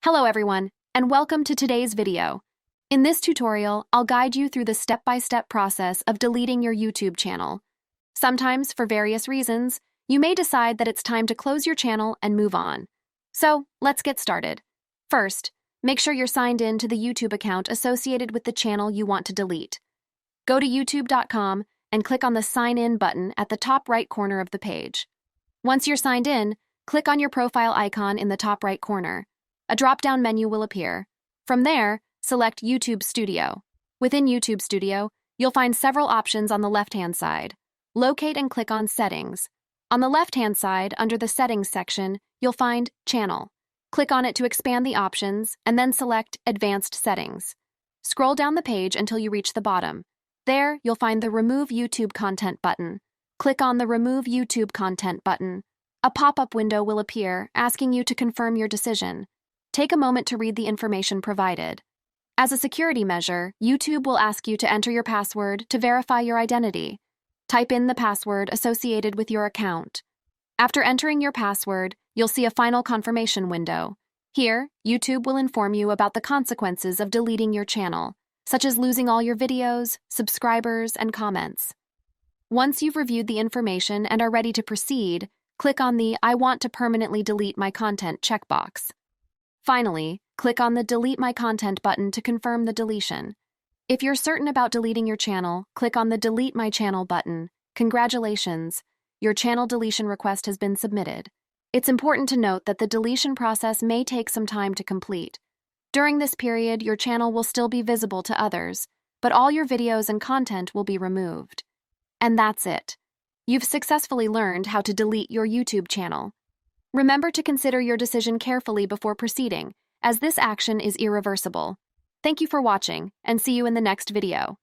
Hello everyone, and welcome to today's video. In this tutorial, I'll guide you through the step-by-step process of deleting your YouTube channel. Sometimes, for various reasons, you may decide that it's time to close your channel and move on. So, let's get started. First, make sure you're signed in to the YouTube account associated with the channel you want to delete. Go to youtube.com and click on the Sign In button at the top right corner of the page. Once you're signed in, click on your profile icon in the top right corner. A drop-down menu will appear. From there, select YouTube Studio. Within YouTube Studio, you'll find several options on the left-hand side. Locate and click on Settings. On the left-hand side, under the Settings section, you'll find Channel. Click on it to expand the options, and then select Advanced Settings. Scroll down the page until you reach the bottom. There, you'll find the Remove YouTube Content button. Click on the Remove YouTube Content button. A pop-up window will appear, asking you to confirm your decision. Take a moment to read the information provided. As a security measure, YouTube will ask you to enter your password to verify your identity. Type in the password associated with your account. After entering your password, you'll see a final confirmation window. Here, YouTube will inform you about the consequences of deleting your channel, such as losing all your videos, subscribers, and comments. Once you've reviewed the information and are ready to proceed, click on the I want to permanently delete my content checkbox. Finally, click on the Delete My Content button to confirm the deletion. If you're certain about deleting your channel, click on the Delete My Channel button. Congratulations! Your channel deletion request has been submitted. It's important to note that the deletion process may take some time to complete. During this period, your channel will still be visible to others, but all your videos and content will be removed. And that's it. You've successfully learned how to delete your YouTube channel. Remember to consider your decision carefully before proceeding, as this action is irreversible. Thank you for watching, and see you in the next video.